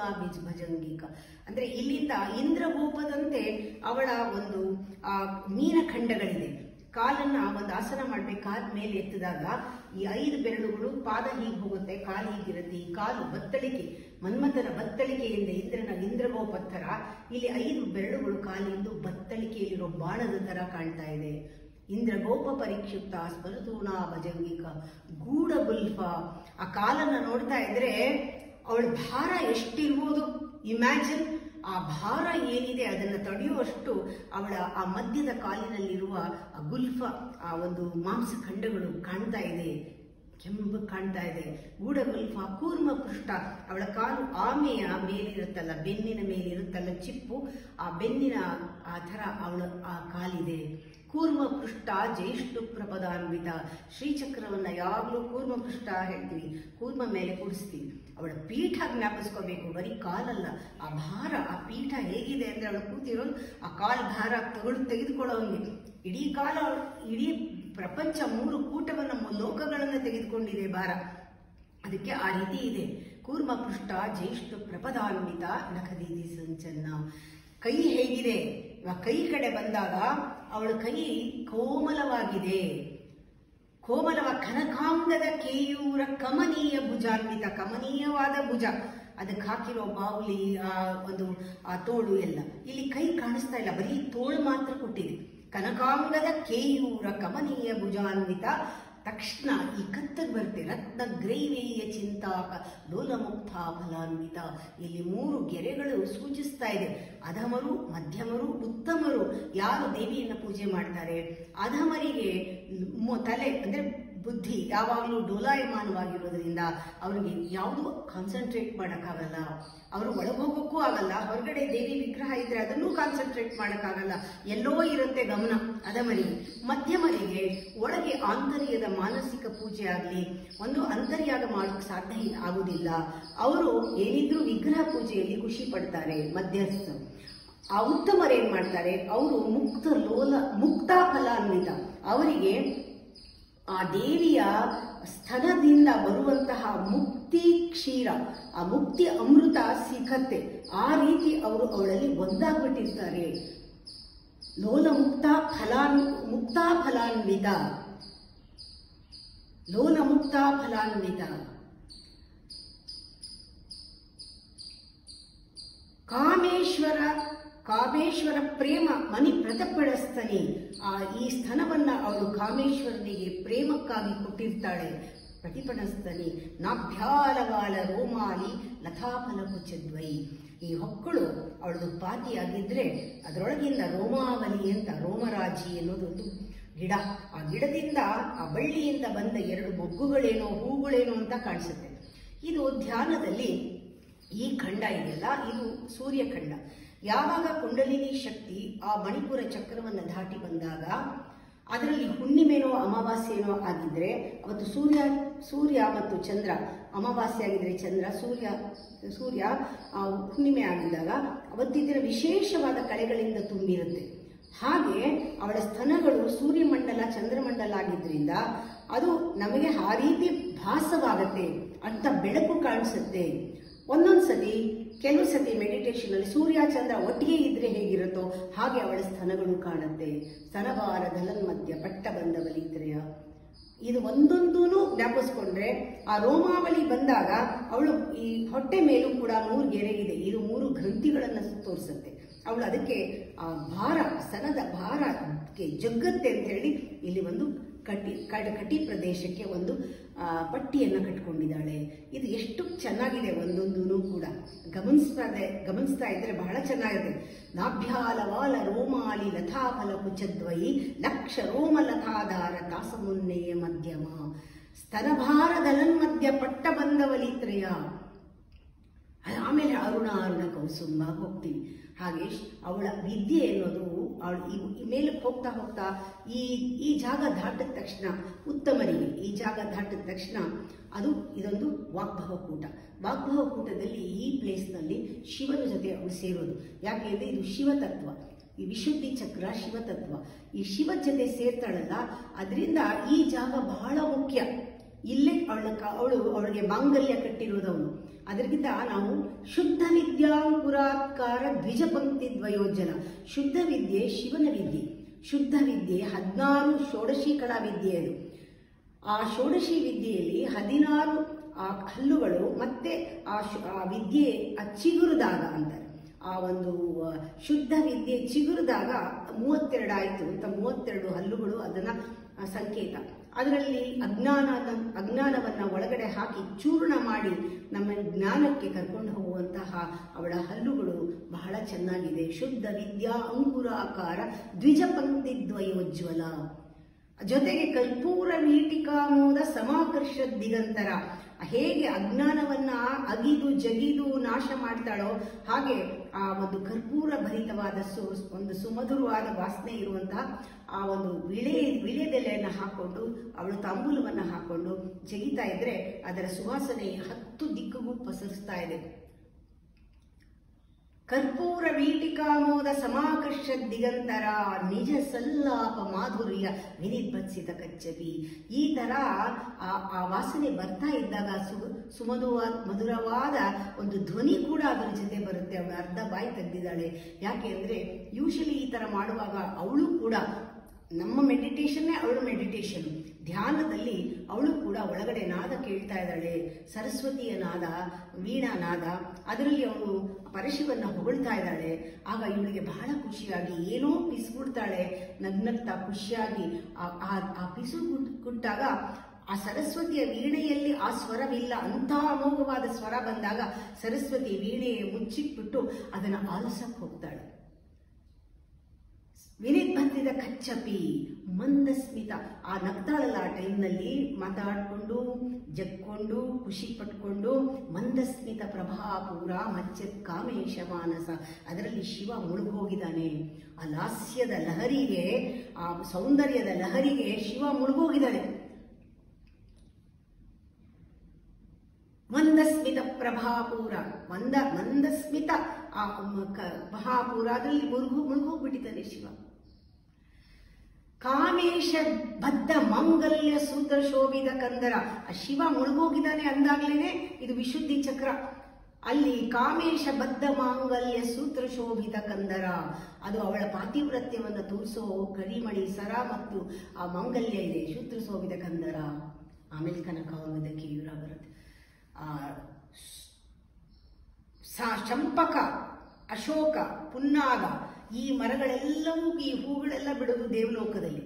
ಭಜಂಗಿಕ. ಅಂದ್ರೆ ಇಲ್ಲಿಂದ ಇಂದ್ರಗೋಪದಂತೆ ಅವಳ ಒಂದು ಮೀನಖಂಡಗಳಿದೆ. ಕಾಲನ್ನ ಒಂದು ಆಸನ ಮಾಡ್ಬೇಕು, ಕಾಲ ಮೇಲೆ ಎತ್ತಿದಾಗ ಈ 5 ಬೆರಳುಗಳು, ಪಾದ ಹೀಗೆ ಹೋಗುತ್ತೆ, ಕಾಲು ಹೀಗಿರುತ್ತೆ. ಈ ಕಾಲು ಬತ್ತಳಿಕೆ, ಮನ್ಮಥನ ಬತ್ತಳಿಕೆಯಿಂದ ಇಂದ್ರಗೋಪ ಥರ ಇಲ್ಲಿ 5 ಬೆರಳುಗಳು ಕಾಲಿಂದು ಬತ್ತಳಿಕೆಯಲ್ಲಿರೋ ಬಾಣದ ತರ ಕಾಣ್ತಾ ಇದೆ. ಇಂದ್ರಗೋಪ ಪರಿಕ್ಷಿಪ್ತ ಸ್ಮರತೂಣಾ ಭಜಂಗಿಕ ಗೂಢ ಗುಲ್ಫ. ಆ ಕಾಲನ್ನ ನೋಡ್ತಾ ಇದ್ರೆ ಅವಳ ಭಾರ ಎಷ್ಟಿರ್ಬೋದು ಇಮ್ಯಾಜಿನ್. ಆ ಭಾರ ಏನಿದೆ ಅದನ್ನು ತಡೆಯುವಷ್ಟು ಅವಳ ಆ ಮಧ್ಯದ ಕಾಲಿನಲ್ಲಿರುವ ಆ ಗುಲ್ಫ, ಆ ಒಂದು ಮಾಂಸಖಂಡಗಳು ಕಾಣ್ತಾ ಇದೆ, ಕೆಂಪು ಕಾಣ್ತಾ ಇದೆ. ಗೂಢ ಗುಲ್ಫ ಕೂರ್ಮ ಪೃಷ್ಠ. ಅವಳ ಕಾಲು ಆಮೆಯ ಮೇಲಿರುತ್ತಲ್ಲ, ಬೆನ್ನಿನ ಮೇಲಿರುತ್ತಲ್ಲ ಚಿಪ್ಪು, ಆ ಬೆನ್ನಿನ ಆ ಥರ ಅವಳ ಆ ಕಾಲಿದೆ. ಕೂರ್ಮ ಪೃಷ್ಠ ಜೇಷ್ಟು ಪ್ರಪದಾನ್ವಿತ. ಶ್ರೀಚಕ್ರವನ್ನ ಯಾವಾಗಲೂ ಕೂರ್ಮ ಪೃಷ್ಠ ಹೇಳ್ತೀವಿ, ಕೂರ್ಮ ಮೇಲೆ ಕೂಡಿಸ್ತೀವಿ. ಅವಳ ಪೀಠ ಜ್ಞಾಪಿಸ್ಕೋಬೇಕು, ಬರೀ ಕಾಲಲ್ಲ. ಆ ಭಾರ, ಆ ಪೀಠ ಹೇಗಿದೆ ಅಂದ್ರೆ ಅವಳು ಕೂತಿರೋದು ಆ ಕಾಲು ಭಾರ ತೆಗೆದುಕೊಳ್ಳೋಂಗೆ. ಇಡೀ ಕಾಲ, ಇಡೀ ಪ್ರಪಂಚ 3 ಕೂಟವನ್ನು, ಲೋಕಗಳನ್ನು ತೆಗೆದುಕೊಂಡಿದೆ ಭಾರ. ಅದಕ್ಕೆ ಆ ರೀತಿ ಇದೆ. ಕೂರ್ಮ ಪೃಷ್ಠ ಜೇಷ್ಟು ಪ್ರಪದಾನ್ವಿತ ನಖದೀದಿ ಸಂಚನ್ನ. ಕೈ ಹೇಗಿದೆ, ಕೈ ಕಡೆ ಬಂದಾಗ ಅವಳ ಕೈ ಕೋಮಲವಾಗಿದೆ. ಕನಕಾಂಗದ ಕೇಯೂರ ಕಮನೀಯ ಭುಜಾನ್ವಿತ. ಕಮನೀಯವಾದ ಭುಜ, ಅದಕ್ಕೆ ಹಾಕಿರೋ ಬಾವುಲಿ, ಒಂದು ಆ ತೋಳು ಎಲ್ಲ. ಇಲ್ಲಿ ಕೈ ಕಾಣಿಸ್ತಾ ಇಲ್ಲ, ಬರೀ ತೋಳು ಮಾತ್ರ ಕೊಟ್ಟಿದೆ. ಕನಕಾಂಗದ ಕೇಯೂರ ಕಮನೀಯ ಭುಜಾನ್ವಿತ. ತಕ್ಷಣ ಈ ಕತ್ತಗೆ ಬರುತ್ತೆ, ರತ್ನ ಗ್ರೈವೇಯ ಚಿಂತಾಕ ಲೋಲಮುಕ್ತ ಫಲಾನ್ವಿತ. ಇಲ್ಲಿ 3 ಗೆರೆಗಳು ಸೂಚಿಸ್ತಾ ಇದೆ. ಅಧಮರು, ಮಧ್ಯಮರು, ಉತ್ತಮರು. ಯಾರು ದೇವಿಯನ್ನು ಪೂಜೆ ಮಾಡ್ತಾರೆ, ಅಧಮರಿಗೆ ತಲೆ ಅಂದ್ರೆ ಬುದ್ಧಿ ಯಾವಾಗಲೂ ಡೋಲಾಯಮಾನವಾಗಿರೋದ್ರಿಂದ ಅವರಿಗೆ ಯಾವುದು ಕಾನ್ಸಂಟ್ರೇಟ್ ಮಾಡೋಕ್ಕಾಗಲ್ಲ. ಅವರು ಒಳಗೋಗೋಕ್ಕೂ ಆಗಲ್ಲ. ಹೊರಗಡೆ ದೇವಿ ವಿಗ್ರಹ ಇದ್ರೆ ಅದನ್ನೂ ಕಾನ್ಸಂಟ್ರೇಟ್ ಮಾಡೋಕ್ಕಾಗಲ್ಲ, ಎಲ್ಲೋ ಇರುತ್ತೆ ಗಮನ ಅಧಮರಿಗೆ. ಮಧ್ಯಮರಿಗೆ ಒಳಗೆ ಆಂತರ್ಯದ ಮಾನಸಿಕ ಪೂಜೆ ಆಗಲಿ, ಒಂದು ಅಂತರ್ಯಾಗ ಮಾಡೋಕ್ಕೆ ಸಾಧ್ಯ ಆಗುವುದಿಲ್ಲ. ಅವರು ಏನಿದ್ರೂ ವಿಗ್ರಹ ಪೂಜೆಯಲ್ಲಿ ಖುಷಿ ಪಡ್ತಾರೆ ಮಧ್ಯಸ್ಥರು. ಆ ಉತ್ತಮರೇನ್ ಮಾಡ್ತಾರೆ, ಅವರು ಮುಕ್ತ ಫಲಾನ್ವಿತ. ಅವರಿಗೆ ಆ ದೇವಿಯ ಸ್ತನದಿಂದ ಬರುವಂತಹ ಮುಕ್ತಿ ಕ್ಷೀರ, ಆ ಮುಕ್ತಿ ಅಮೃತ ಸಿಕ್ಕತ್ತೆ. ಆ ರೀತಿ ಅವರು ಅವಳಲ್ಲಿ ಒಂದಾಗ್ಬಿಟ್ಟಿರ್ತಾರೆ. ಮುಕ್ತಾ ಫಲಾನ್ವಿತ. ಕಾಮೇಶ್ವರ ಪ್ರೇಮ ಮನಿ ಪ್ರತಪಡಿಸ್ತಾನೆ. ಈ ಸ್ತನವನ್ನ ಅವಳು ಕಾಮೇಶ್ವರನಿಗೆ ಪ್ರೇಮಕ್ಕಾಗಿ ಕೊಟ್ಟಿರ್ತಾಳೆ. ಪ್ರತಿಪಡಿಸ್ತಾನೆ. ನಾಭ್ಯಾಲವಾಲ ರೋಮಾಲಿ ಲತಾಫಲ ಕುಚದ್ವೈ. ಈ ಹೊಕ್ಕಳು ಅವಳದು ಪಾತಿಯಾಗಿದ್ರೆ ಅದರೊಳಗಿಂದ ರೋಮಾವಲಿ ಅಂತ, ರೋಮರಾಜಿ ಅನ್ನೋದೊಂದು ಗಿಡ. ಆ ಗಿಡದಿಂದ, ಆ ಬಳ್ಳಿಯಿಂದ ಬಂದ 2 ಮೊಗ್ಗುಗಳೇನೋ, ಹೂಗಳೇನೋ ಅಂತ ಕಾಣಿಸುತ್ತೆ. ಇದು ಧ್ಯಾನದಲ್ಲಿ ಈ ಖಂಡ ಇದೆಯಲ್ಲ, ಇದು ಸೂರ್ಯಖಂಡ. ಯಾವಾಗ ಕುಂಡಲಿನಿ ಶಕ್ತಿ ಆ ಮಣಿಪುರ ಚಕ್ರವನ್ನು ದಾಟಿ ಬಂದಾಗ, ಅದರಲ್ಲಿ ಹುಣ್ಣಿಮೆನೋ ಅಮಾವಾಸ್ಯೆನೋ ಆಗಿದ್ರೆ ಅವತ್ತು ಸೂರ್ಯ ಮತ್ತು ಚಂದ್ರ, ಅಮಾವಾಸ್ಯೆ ಆಗಿದ್ರೆ ಚಂದ್ರ, ಸೂರ್ಯ ಹುಣ್ಣಿಮೆ ಆಗಿದ್ದಾಗ ಅವತ್ತಿನ ವಿಶೇಷವಾದ ಕಳೆಗಳಿಂದ ತುಂಬಿರುತ್ತೆ. ಹಾಗೆ ಅವಳ ಸ್ತನಗಳು ಸೂರ್ಯಮಂಡಲ ಚಂದ್ರಮಂಡಲ ಆಗಿದ್ರಿಂದ ಅದು ನಮಗೆ ಆ ರೀತಿ ಭಾಸವಾಗತ್ತೆ ಅಂತ, ಬೆಳಕು ಕಾಣಿಸುತ್ತೆ. ಒಂದೊಂದ್ಸಲಿ ಕೆಲವು ಸತಿ ಮೆಡಿಟೇಷನ್ ಅಲ್ಲಿ ಸೂರ್ಯ ಚಂದ್ರ ಒಟ್ಟಿಗೆ ಇದ್ರೆ ಹೇಗಿರುತ್ತೋ ಹಾಗೆ ಅವಳ ಸ್ತನಗಳು ಕಾಣುತ್ತೆ. ಸ್ತನಭಾರ ಧಲನ್ಮಧ್ಯ ಪಟ್ಟ ಬಂದವಲಿತ್ರೆಯ. ಇದು ಒಂದೊಂದೂ ಜ್ಞಾಪಿಸ್ಕೊಂಡ್ರೆ ಆ ರೋಮಾವಳಿ ಬಂದಾಗ ಅವಳು ಈ ಹೊಟ್ಟೆ ಮೇಲೂ ಕೂಡ 3 ಗೆರೆ ಇದೆ. ಇದು 3 ಗ್ರಂಥಿಗಳನ್ನು ತೋರಿಸುತ್ತೆ. ಅವಳು ಅದಕ್ಕೆ ಆ ಭಾರ, ಸ್ತನದ ಭಾರಕ್ಕೆ ಜಗ್ಗತ್ತೆ ಅಂತ ಹೇಳಿ ಇಲ್ಲಿ ಒಂದು ಕಟಿ ಪ್ರದೇಶಕ್ಕೆ ಒಂದು ಪಟ್ಟಿಯನ್ನು ಕಟ್ಕೊಂಡಿದ್ದಾಳೆ. ಇದು ಎಷ್ಟು ಚೆನ್ನಾಗಿದೆ, ಒಂದೊಂದೂ ಕೂಡ ಗಮನಿಸ್ತಾ ಇದ್ರೆ ಬಹಳ ಚೆನ್ನಾಗಿದೆ. ನಾಭ್ಯಾಲವಾಲ ರೋಮಾಲಿ ಲತಾಫಲ ಕುಚದ್ವಯಿ ಲಕ್ಷ ರೋಮ ಲತಾಧಾರ ತಾಸಮುನ್ನೆಯ ಮಧ್ಯಮ ಸ್ತನಭಾರ ದಲನ್ಮಧ್ಯ ಪಟ್ಟ ಬಂದವಲಿತ್ರಯ. ಆಮೇಲೆ ಅರುಣ ಕೌಸುಂಬ ಹೋಗ್ತೀವಿ. ಹಾಗೆ ಅವಳ ವಿದ್ಯೆ ಅನ್ನೋದು ಈ ಮೇಲಕ್ಕೆ ಹೋಗ್ತಾ ಹೋಗ್ತಾ ಈ ಜಾಗ ದಾಟಿದ ತಕ್ಷಣ ಉತ್ತಮರಿಗೆ ಈ ಜಾಗ ದಾಟಿದ ತಕ್ಷಣ ಇದೊಂದು ವಾಗ್ಭವಕೂಟ. ವಾಗ್ಭವಕೂಟದಲ್ಲಿ ಈ ಪ್ಲೇಸ್ನಲ್ಲಿ ಶಿವನ ಜೊತೆ ಅವಳು ಸೇರೋದು. ಯಾಕೆಂದ್ರೆ ಇದು ಶಿವತತ್ವ, ಈ ವಿಶುದ್ಧಿ ಚಕ್ರ ಶಿವತತ್ವ. ಈ ಶಿವ ಜೊತೆ ಸೇರ್ತಾಳಲ್ಲ, ಅದರಿಂದ ಈ ಜಾಗ ಬಹಳ ಮುಖ್ಯ. ಇಲ್ಲೇ ಅವಳಿಗೆ ಮಾಂಗಲ್ಯ ಕಟ್ಟಿರೋದವನು. ಅದರಿಂದ ನಾವು ಶುದ್ಧ ವಿದ್ಯಾಂಕುರಾತ್ಕಾರ ದ್ವಿಜ ಪಂಕ್ತಿ ದ್ವಯೋಜ್ಜಲ. ಶುದ್ಧ ವಿದ್ಯೆ ಶಿವನ ವಿದ್ಯೆ. ಶುದ್ಧ ವಿದ್ಯೆ 16 ಷೋಡಶಿ ಕಲಾ ವಿದ್ಯೆ ಅದು. ಆ ಷೋಡಶಿ ವಿದ್ಯೆಯಲ್ಲಿ 16 ಹಲ್ಲುಗಳು ಮತ್ತೆ ಆ ವಿದ್ಯೆ ಚಿಗುರಿದಾಗ ಅಂತಾರೆ. ಆ ಒಂದು ಶುದ್ಧ ವಿದ್ಯೆ ಚಿಗುರಿದಾಗ 32 ಆಯಿತು ಅಂತ 32 ಹಲ್ಲುಗಳು ಅದನ್ನ ಸಂಕೇತ. ಅದರಲ್ಲಿ ಅಜ್ಞಾನವನ್ನ ಒಳಗಡೆ ಹಾಕಿ ಚೂರ್ಣ ಮಾಡಿ ನಮ್ಮ ಜ್ಞಾನಕ್ಕೆ ಕರ್ಕೊಂಡು ಹೋಗುವಂತಹ ಅವಳ ಹಲ್ಲುಗಳು ಬಹಳ ಚೆನ್ನಾಗಿದೆ. ಶುದ್ಧ ವಿದ್ಯಾ ಅಂಕುರಾಕಾರ ದ್ವಿಜ ಪಂಕ್ತಿ ದ್ವಯೋಜ್ವಲ. ಜೊತೆಗೆ ಕರ್ಪೂರ ವೀಟಿಕಾಮೋದ ಸಮಾಕರ್ಷ ದಿಗಂತರ. ಹೇಗೆ ಅಜ್ಞಾನವನ್ನ ಅಗಿದು ಜಗಿದು ನಾಶ ಮಾಡ್ತಾಳೋ ಹಾಗೆ ಆ ಒಂದು ಕರ್ಪೂರ ಭರಿತವಾದ ಒಂದು ಸುಮಧುರವಾದ ವಾಸನೆ ಇರುವಂತಹ ಆ ಒಂದು ವಿಳೆದೆಲೆಯನ್ನು ಹಾಕೊಂಡು ಅವಳು ತಾಂಬೂಲವನ್ನು ಹಾಕೊಂಡು ಜಗಿತಾ ಇದ್ರೆ ಅದರ ಸುವಾಸನೆ 10 ದಿಕ್ಕಿಗೂ ಪಸರಿಸ್ತಾ ಇದೆ. ಕರ್ಪೂರ ವೀಟಿಕಾಮೋದ ಸಮಾಕರ್ಷ ದಿಗಂತರ ನಿಜ ಸಲ್ಲಾಪ ಮಾಧುರ್ಯ ವಿನಿರ್ಭತ್ಸಿತ ಕಚ್ಚಪಿ. ಈ ತರ ಆ ವಾಸನೆ ಬರ್ತಾ ಇದ್ದಾಗ ಮಧುರವಾದ ಒಂದು ಧ್ವನಿ ಕೂಡ ಅದರ ಜೊತೆ ಬರುತ್ತೆ. ಅವಳು ಅರ್ಧ ಬಾಯಿ ತೆಗೆದಿದ್ದಾಳೆ. ಯಾಕೆ ಅಂದ್ರೆ ಯೂಶಲಿ ಈ ತರ ಮಾಡುವಾಗ ಅವಳು ಕೂಡ ನಮ್ಮ ಮೆಡಿಟೇಷನ್ನೇ ಅವಳು ಮೆಡಿಟೇಷನ್. ಧ್ಯಾನದಲ್ಲಿ ಅವಳು ಕೂಡ ಒಳಗಡೆ ನಾದ ಕೇಳ್ತಾ ಇದ್ದಾಳೆ, ಸರಸ್ವತಿಯ ನಾದ, ವೀಣಾ ನಾದ. ಅದರಲ್ಲಿ ಅವಳು ಪರಶಿವನ್ನ ಹೊಗಳ್ತಾ ಇದ್ದಾಳೆ. ಆಗ ಇವಳಿಗೆ ಬಹಳ ಖುಷಿಯಾಗಿ ಏನೋ ಪಿಸುಗುಡ್ತಾಳೆ, ನಗ್ನಗ್ತಾ ಖುಷಿಯಾಗಿ. ಆ ಪಿಸುಗುಟ್ಟಾಗ ಆ ಸರಸ್ವತಿಯ ವೀಣೆಯಲ್ಲಿ ಆ ಸ್ವರವಿಲ್ಲ, ಅಂಥ ಅಮೋಘವಾದ ಸ್ವರ ಬಂದಾಗ ಸರಸ್ವತಿ ವೀಣೆಯ ಮುಚ್ಚಿಟ್ಬಿಟ್ಟು ಅದನ್ನು ಆಲಿಸಕ್ಕೆ ಹೋಗ್ತಾಳೆ. ವಿನಿರ್ಬಂಧಿತ ಕಚ್ಚಪಿ ಮಂದಸ್ಮಿತ. ಆ ನಗ್ತಾಳಲ್ಲ ಆ ಟೈಮ್ನಲ್ಲಿ ಮಾತಾಡ್ಕೊಂಡು ಜಗ್ಕೊಂಡು ಖುಷಿ ಪಟ್ಕೊಂಡು ಮಂದಸ್ಮಿತ ಪ್ರಭಾಪೂರ ಮಚ್ಚತ್ ಕಾಮೇಶ ಮಾನಸ. ಅದರಲ್ಲಿ ಶಿವ ಮುಳುಗೋಗಿದ್ದಾನೆ. ಆ ಲಾಸ್ಯದ ಲಹರಿಗೆ, ಆ ಸೌಂದರ್ಯದ ಲಹರಿಗೆ ಶಿವ ಮುಳುಗೋಗಿದ್ದಾನೆ. ಮಂದಸ್ಮಿತ ಪ್ರಭಾಪೂರ, ಮಂದಸ್ಮಿತ ಆ ಮಹಾಪೂರ, ಅದರಲ್ಲಿ ಮುಳುಗೋಗ್ಬಿಟ್ಟಿದ್ದಾನೆ ಶಿವ. ಕಾಮೇಶ ಬದ್ಧ ಮಾಂಗಲ್ಯ ಸೂತ್ರ ಶೋಭಿತ ಕಂದರ. ಆ ಶಿವ ಮುಳುಗೋಗಿದ್ದಾನೆ ಅಂದಾಗ್ಲೇನೆ ಇದು ವಿಶುದ್ಧಿ ಚಕ್ರ. ಅಲ್ಲಿ ಕಾಮೇಶ ಬದ್ಧ ಮಾಂಗಲ್ಯ ಸೂತ್ರ ಶೋಭಿತ ಕಂದರ, ಅದು ಅವಳ ಪಾತಿವ್ರತ್ಯವನ್ನು ತೋರಿಸೋ ಕರಿಮಣಿ ಸರ ಮತ್ತು ಆ ಮಾಂಗಲ್ಯ ಇದೆ, ಸೂತ್ರ ಶೋಭಿತ ಕಂದರ. ಆಮೇಲೆ ಕನಕಾಂಗದ ಕೇಯೂರ ಬರುತ್ತೆ. ಚಂಪಕ, ಅಶೋಕ, ಪುನ್ನಾಗ, ಈ ಮರಗಳೆಲ್ಲವೂ, ಈ ಹೂಗಳೆಲ್ಲ ಬಿಡೋದು ದೇವಲೋಕದಲ್ಲಿ.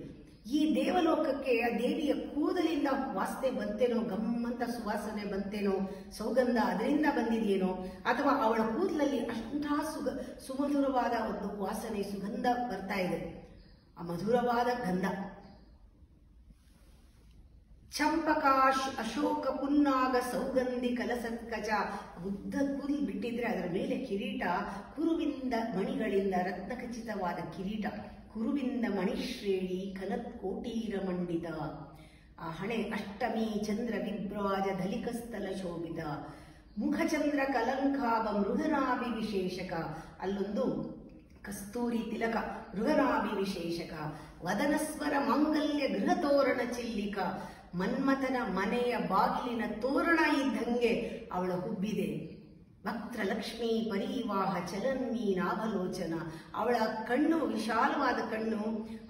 ಈ ದೇವಲೋಕಕ್ಕೆ ಆ ದೇವಿಯ ಕೂದಲಿಂದ ವಾಸನೆ ಬಂತೇನೋ, ಗಮ್ಮಂತ ಸುವಾಸನೆ ಬಂತೇನೋ, ಸೌಗಂಧ ಅದರಿಂದ ಬಂದಿದೆಯೇನೋ, ಅಥವಾ ಅವಳ ಕೂದಲಲ್ಲಿ ಅಂತಹ ಸುಮಧುರವಾದ ಒಂದು ವಾಸನೆ, ಸುಗಂಧ ಬರ್ತಾ ಇದೆ, ಆ ಮಧುರವಾದ ಗಂಧ. ಚಂಪಕ, ಅಶೋಕ, ಪುನ್ನಾಗ, ಸೌಗಂಧಿ, ಕಲಸತ್ಕಚ. ಉದ್ದ ಕೂದಲು ಬಿಟ್ಟಿದ್ರೆ ಅದರ ಮೇಲೆ ಕಿರೀಟ, ಕುರುವಿಂದ ಮಣಿಗಳಿಂದ ರತ್ನಖಚಿತವಾದ ಕಿರೀಟ, ಕುರುವಿಂದ ಮಣಿಶ್ರೇಣಿ ಕನತ್ ಕೋಟೀರ ಮಂಡಿತ. ಆ ಹಣೆ ಅಷ್ಟಮಿ ಚಂದ್ರ ವಿಭ್ರಾಜ ಧಲಿಕಸ್ಥಲ ಶೋಭಿತ. ಮುಖಚಂದ್ರ ಕಲಂಕಾಭ ಮೃಗನಾಭಿ ವಿಶೇಷಕ. ಅಲ್ಲೊಂದು ಕಸ್ತೂರಿ ತಿಲಕ, ಮೃಗನಾಭಿ ವಿಶೇಷಕ. ವದನಸ್ವರ ಮಾಂಗಲ್ಯ ಗೃಹ ತೋರಣ ಚಿಲ್ಲಿಕ. ಮನ್ಮಥನ ಮನೆಯ ಬಾಗಿಲಿನ ತೋರಣ ಇದ್ದಂಗೆ ಅವಳ ಹುಬ್ಬಿದೆ. ವಕ್ತ್ರಲಕ್ಷ್ಮೀ ಪರಿವಾಹ ಚಲನ್ಮೀ ನಾಭಲೋಚನ. ಅವಳ ಕಣ್ಣು ವಿಶಾಲವಾದ ಕಣ್ಣು,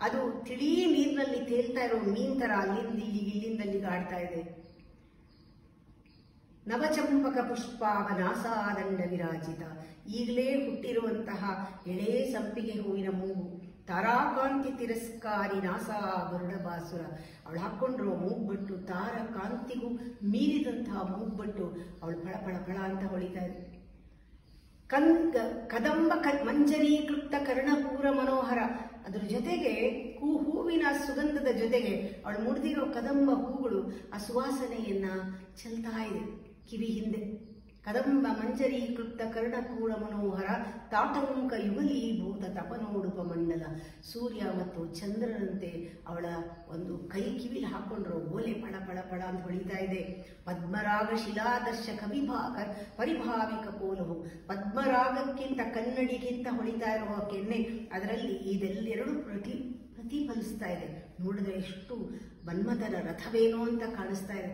ಅದು ತಿಳಿ ನೀರಿನಲ್ಲಿ ತೇಲ್ತಾ ಇರೋ ಮೀನ್ ತರ ಅಲ್ಲಿಂದ ಇಲ್ಲಿಂದ ಆಡ್ತಾ ಇದೆ. ನವಚಂಪಕ ಪುಷ್ಪಾವನಾಸಾದಂಡ ವಿರಾಜಿತ. ಈಗಲೇ ಹುಟ್ಟಿರುವಂತಹ ಎಳೆ ಸಂಪಿಗೆ ಹೂವಿನ ಮೂಗು. ತಾರಾಕಾಂತಿ ತಿರಸ್ಕಾರಿ ನಾಸಾ ಗರುಡಬಾಸುರ. ಅವಳು ಹಾಕ್ಕೊಂಡಿರೋ ಮೂಗ್ಬಟ್ಟು ತಾರಕಾಂತಿಗೂ ಮೀರಿದಂತಹ ಮೂಗ್ಬಟ್ಟು. ಅವಳು ಫಳ ಫಳ ಫಳ ಅಂತ ಹೊಳಿತಾ ಇದೆ. ಕದಂಬ ಮಂಜರೀಕೃತ ಕರ್ಣಪೂರ ಮನೋಹರ. ಅದ್ರ ಜೊತೆಗೆ ಹೂವಿನ ಸುಗಂಧದ ಜೊತೆಗೆ ಅವಳು ಮುಡಿದಿರೋ ಕದಂಬ ಹೂಗಳು ಆ ಸುವಾಸನೆಯನ್ನ ಚೆಲ್ತಾ ಇದೆ ಕಿವಿ ಹಿಂದೆ. ಕದಂಬ ಮಂಜರೀಕೃತ ಕರ್ಣಪೂರ ಮನೋಹರ ತಾಟಂಕ ಯುಗಲೀಭೂತ ತಪನೋಡುಪ ಮಂಡಲ. ಸೂರ್ಯ ಮತ್ತು ಚಂದ್ರನಂತೆ ಅವಳ ಒಂದು ಕೈ ಕಿವಿಲಿ ಹಾಕೊಂಡ್ರು ಓಲೆ ಪಳ ಪಳ ಪಳ ಅಂತ ಹೊಳಿತಾ ಇದೆ. ಪದ್ಮರಾಗ ಶಿಲಾದರ್ಶ ಪರಿಭಾವಿಕ ಕೋಲವು. ಪದ್ಮರಾಗಕ್ಕಿಂತ ಕನ್ನಡಿಗಿಂತ ಹೊಳಿತಾ ಇರುವ ಕೆನ್ನೆ, ಅದರಲ್ಲಿ ಇದೆಲ್ಲೆರಡು ಪ್ರತಿಫಲಿಸ್ತಾ ಇದೆ. ನೋಡಿದ್ರೆ ಎಷ್ಟು ಮನ್ಮಥನ ರಥವೇನೋ ಅಂತ ಕಾಣಿಸ್ತಾ ಇದೆ.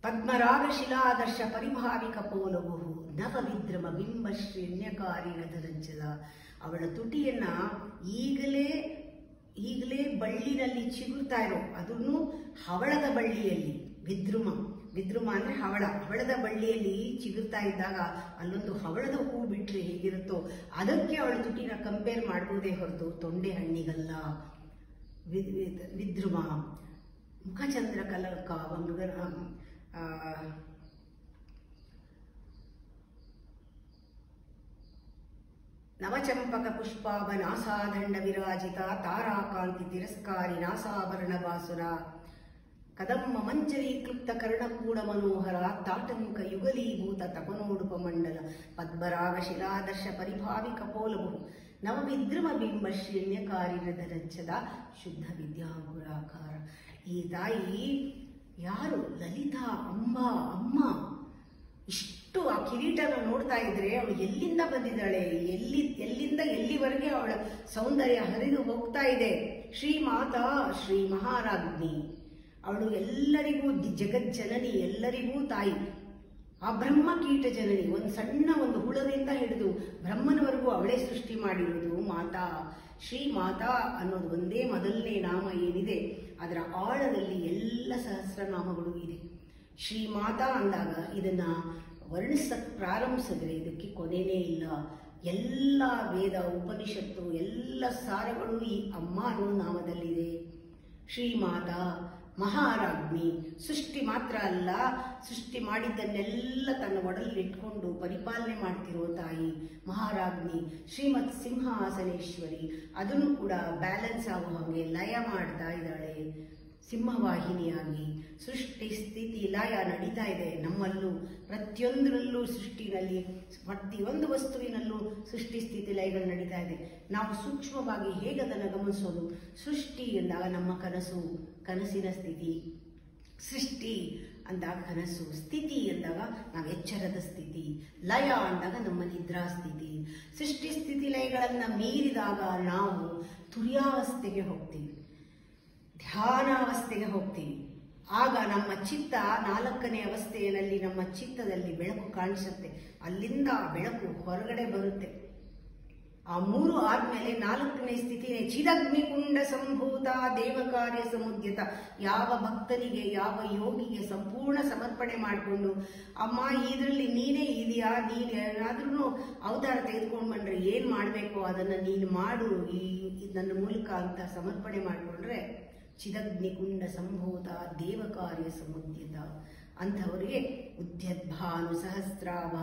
ಪದ್ಮರಾಗ ಶಿಲಾದರ್ಶ ಪರಿಭಾವಿಕ ಪೋಲವು ನವ ವಿದ್ರಮ ಬಿಂಬ ಶ್ರೇಣ್ಯಕಾರಿ ರಥರಂಜದ. ಅವಳ ತುಟಿಯನ್ನ ಈಗಲೇ ಬಳ್ಳಿನಲ್ಲಿ ಚಿಗುರ್ತಾ ಇರೋ, ಅದನ್ನು ಹವಳದ ಬಳ್ಳಿಯಲ್ಲಿ ವಿದ್ರುಮ ಅಂದ್ರೆ ಹವಳದ ಬಳ್ಳಿಯಲ್ಲಿ ಚಿಗುರ್ತಾ ಇದ್ದಾಗ ಅಲ್ಲೊಂದು ಹವಳದ ಹೂ ಬಿಟ್ರೆ ಹೇಗಿರುತ್ತೋ ಅದಕ್ಕೆ ಅವಳ ತುಟಿನ ಕಂಪೇರ್ ಮಾಡಬಹುದೇ ಹೊರತು ತೊಂಡೆ ಹಣ್ಣಿಗಲ್ಲ. ವಿದ್ರುಮ ಮುಖಚಂದ್ರ ಕಲಕ ನವಚಂಪಕ ಪುಷ್ಪಾಭ ನಾಸಾದಂಡ ವಿರಾಜಿತ ತಾರಾಕಾಂತಿ ತಿರಸ್ಕಾರಿ ನಾಸಾಭರಣ ಬಾಸುರ. ಕದಂಬ ಮಂಜರೀಕೃತ ಕರ್ಣಕೂಡ ಮನೋಹರ ತಾಟಂಕ ಯುಗಲೀಭೂತ ತಪನೋಡುಪ ಮಂಡಲ. ಪದ್ಮರಾಗ ಶಿಲಾದರ್ಶ ಪರಿಭಾವಿಕ ಪೋಲವು ನವ ವಿದ್ರಮ ಬಿಂಬ ಶ್ರೇಣ್ಯಕಾರಿ ರಥರಂಜದ ಶುದ್ಧ ವಿದ್ಯಾಂಗುರಾಕಾರ. ಈ ತಾಯಿ ಯಾರು? ಲಲಿತಾ ಅಮ್ಮ. ಇಷ್ಟು ಆ ಕಿರೀಟನ ನೋಡ್ತಾ ಇದ್ರೆ ಅವಳು ಎಲ್ಲಿಂದ ಬಂದಿದ್ದಾಳೆ, ಎಲ್ಲಿಂದ ಎಲ್ಲಿವರೆಗೆ ಅವಳ ಸೌಂದರ್ಯ ಹರಿದು ಹೋಗ್ತಾ ಇದೆ. ಶ್ರೀಮಾತಾ ಶ್ರೀ ಮಹಾರಾಜ್ಞಿ. ಅವಳು ಎಲ್ಲರಿಗೂ ಜಗಜ್ಜನನಿ, ಎಲ್ಲರಿಗೂ ತಾಯಿ. ಆ ಬ್ರಹ್ಮ ಕೀಟ ಜನನಿ. ಒಂದು ಸಣ್ಣ ಒಂದು ಹುಳದಿಂದ ಹಿಡಿದು ಬ್ರಹ್ಮನವರೆಗೂ ಅವಳೇ ಸೃಷ್ಟಿ ಮಾಡಿರೋದು ಮಾತಾ. ಶ್ರೀ ಮಾತಾ ಅನ್ನೋದು ಒಂದೇ ಮೊದಲನೇ ನಾಮ ಏನಿದೆ, ಅದರ ಆಳದಲ್ಲಿ ಎಲ್ಲ ಸಹಸ್ರನಾಮಗಳು ಇದೆ. ಶ್ರೀಮಾತಾ ಅಂದಾಗ ಇದನ್ನ ವರ್ಣಿಸಕ್ ಪ್ರಾರಂಭಿಸಿದ್ರೆ ಇದಕ್ಕೆ ಕೊನೆಯೇ ಇಲ್ಲ. ಎಲ್ಲ ವೇದ ಉಪನಿಷತ್ತು ಎಲ್ಲ ಸಾರಗಳು ಈ ಅಮ್ಮ ಅನ್ನೋ ನಾಮದಲ್ಲಿದೆ. ಶ್ರೀಮಾತಾ ಮಹಾರಾಜ್ಞಿ. ಸೃಷ್ಟಿ ಮಾತ್ರ ಅಲ್ಲ, ಸೃಷ್ಟಿ ಮಾಡಿದ್ದನ್ನೆಲ್ಲ ತನ್ನ ಒಡಲಿಟ್ಕೊಂಡು ಪರಿಪಾಲನೆ ಮಾಡ್ತಿರೋ ತಾಯಿ ಮಹಾರಾಜ್ಞಿ. ಶ್ರೀಮತ್ ಸಿಂಹಾಸನೇಶ್ವರಿ. ಅದನ್ನು ಕೂಡ ಬ್ಯಾಲೆನ್ಸ್ ಆಗೋ ಹಾಗೆ ಲಯ ಮಾಡ್ತಾ ಇದ್ದಾಳೆ ಸಿಂಹವಾಹಿನಿಯಾಗಿ. ಸೃಷ್ಟಿ ಸ್ಥಿತಿ ಲಯ ನಡೀತಾ ಇದೆ ನಮ್ಮಲ್ಲೂ. ಪ್ರತಿಯೊಂದರಲ್ಲೂ ಸೃಷ್ಟಿನಲ್ಲಿ ಪ್ರತಿಯೊಂದು ವಸ್ತುವಿನಲ್ಲೂ ಸೃಷ್ಟಿ ಸ್ಥಿತಿ ಲಯಗಳು ನಡೀತಾ ಇದೆ. ನಾವು ಸೂಕ್ಷ್ಮವಾಗಿ ಹೇಗೆ ಅದನ್ನು ಗಮನಿಸೋದು? ಸೃಷ್ಟಿ ಎಂದಾಗ ನಮ್ಮ ಕನಸಿನ ಸ್ಥಿತಿ, ಸೃಷ್ಟಿ ಅಂದಾಗ ಕನಸು, ಸ್ಥಿತಿ ಎಂದಾಗ ನಾವು ಎಚ್ಚರದ ಸ್ಥಿತಿ, ಲಯ ಅಂದಾಗ ನಮ್ಮ ನಿದ್ರಾ ಸ್ಥಿತಿ. ಸೃಷ್ಟಿ ಸ್ಥಿತಿ ಲಯಗಳನ್ನು ಮೀರಿದಾಗ ನಾವು ತುರ್ಯಾವಸ್ಥೆಗೆ ಹೋಗ್ತೀವಿ, ಧ್ಯಾನಾವಸ್ಥೆಗೆ ಹೋಗ್ತೀವಿ. ಆಗ ನಮ್ಮ ಚಿತ್ತ 4ನೇ ಅವಸ್ಥೆಯಲ್ಲಿ ನಮ್ಮ ಚಿತ್ತದಲ್ಲಿ ಬೆಳಕು ಕಾಣಿಸುತ್ತೆ. ಅಲ್ಲಿಂದ ಬೆಳಕು ಹೊರಗಡೆ ಬರುತ್ತೆ. ಆ 3 ಆದ್ಮೇಲೆ 4ನೇ ಸ್ಥಿತಿನೇ ಚಿದಗ್ನಿಕುಂಡ ಸಂಭೂತ ದೇವಕಾರ್ಯ ಸಮುದ್ಯತ. ಯಾವ ಭಕ್ತನಿಗೆ, ಯಾವ ಯೋಗಿಗೆ ಸಂಪೂರ್ಣ ಸಮರ್ಪಣೆ ಮಾಡಿಕೊಂಡು, ಅಮ್ಮ ಇದರಲ್ಲಿ ನೀನೇ ಇದೆಯಾ, ನೀನು ಏನಾದ್ರೂ ಅವತಾರ ತೆಗೆದುಕೊಂಡು ಬಂದ್ರೆ ಏನ್ ಮಾಡಬೇಕು ಅದನ್ನ ನೀನು ಮಾಡು ನನ್ನ ಮೂಲಕ ಅಂತ ಸಮರ್ಪಣೆ ಮಾಡಿಕೊಂಡ್ರೆ ಚಿದಗ್ನಿಕುಂಡ ಸಂಭೂತ ದೇವಕಾರ್ಯ ಸಮುದ್ಯತ. ಅಂಥವರಿಗೆ ಉದ್ಯದ್ಭಾನು ಸಹಸ್ರಾಭ.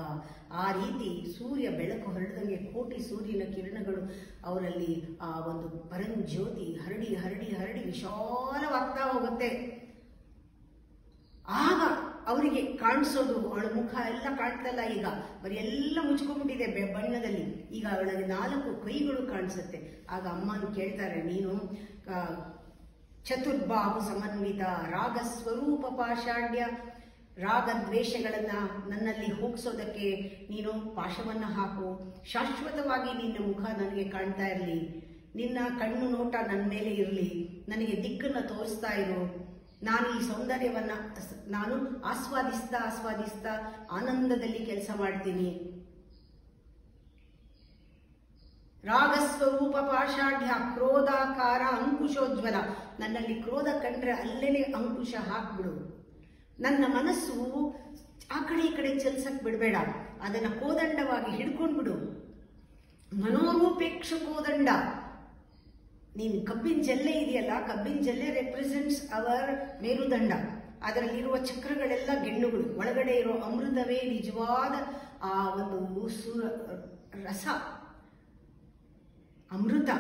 ಆ ರೀತಿ ಸೂರ್ಯ ಬೆಳಕು ಹರಡಿದಂಗೆ ಕೋಟಿ ಸೂರ್ಯನ ಕಿರಣಗಳು ಅವರಲ್ಲಿ ಆ ಒಂದು ಪರಂಜ್ಯೋತಿ ಹರಡಿ ಹರಡಿ ಹರಡಿ ವಿಶಾಲವಾಗ್ತಾ ಹೋಗುತ್ತೆ. ಆಗ ಅವರಿಗೆ ಕಾಣಿಸೋದು ಅವಳ ಮುಖ ಎಲ್ಲ ಕಾಣ್ತಲ್ಲ, ಈಗ ಬರೀ ಎಲ್ಲ ಮುಚ್ಕೊಂಡ್ಬಿಟ್ಟಿದೆ ಬಣ್ಣದಲ್ಲಿ. ಈಗ ಅವಳಿಗೆ 4 ಕೈಗಳು ಕಾಣಿಸುತ್ತೆ. ಆಗ ಅಮ್ಮನ ಕೇಳ್ತಾರೆ, ನೀನು ಚತುರ್ಬಾಹು ಸಮನ್ವಿತ ರಾಗ ಸ್ವರೂಪ ಪಾಷಾಢ್ಯ. ರಾಗದ್ವೇಷಗಳನ್ನ ನನ್ನಲ್ಲಿ ಹೋಗಿಸೋದಕ್ಕೆ ನೀನು ಪಾಶವನ್ನ ಹಾಕು. ಶಾಶ್ವತವಾಗಿ ನಿನ್ನ ಮುಖ ನನಗೆ ಕಾಣ್ತಾ ಇರಲಿ, ನಿನ್ನ ಕಣ್ಣು ನೋಟ ನನ್ನ ಮೇಲೆ ಇರಲಿ, ನನಗೆ ದಿಕ್ಕನ್ನು ತೋರಿಸ್ತಾ ಇರು. ನಾನು ಈ ಸೌಂದರ್ಯವನ್ನ ನಾನು ಆಸ್ವಾದಿಸ್ತಾ ಆಸ್ವಾದಿಸ್ತಾ ಆನಂದದಲ್ಲಿ ಕೆಲಸ ಮಾಡ್ತೀನಿ. ರಾಗಸ್ವರೂಪ ಪಾಷಾಢ್ಯ ಕ್ರೋಧಾಕಾರ ಅಂಕುಶೋಜ್ವಲ. ನನ್ನಲ್ಲಿ ಕ್ರೋಧ ಕಂಡ್ರೆ ಅಲ್ಲೇನೆ ಅಂಕುಶ ಹಾಕ್ಬಿಡು. ನನ್ನ ಮನಸ್ಸು ಆ ಕಡೆ ಈ ಕಡೆ ಚಲಿಸಕ್ ಬಿಡಬೇಡ, ಅದನ್ನ ಕೋದಂಡವಾಗಿ ಹಿಡ್ಕೊಂಡ್ಬಿಡು. ಮನೋರೂಪೇಕ್ಷ ಕೋದಂಡ. ನೀನು ಕಬ್ಬಿನ ಜಲ್ಲೆ ಇದೆಯಲ್ಲ, ಕಬ್ಬಿನ ಜಲ್ಲೆ ರೆಪ್ರೆಸೆಂಟ್ಸ್ ಅವರ್ ಮೇರುದಂಡ. ಅದರಲ್ಲಿರುವ ಚಕ್ರಗಳೆಲ್ಲ ಗೆಣ್ಣುಗಳು, ಒಳಗಡೆ ಇರೋ ಅಮೃತವೇ ನಿಜವಾದ ಆ ಒಂದು ರಸ, ಅಮೃತ.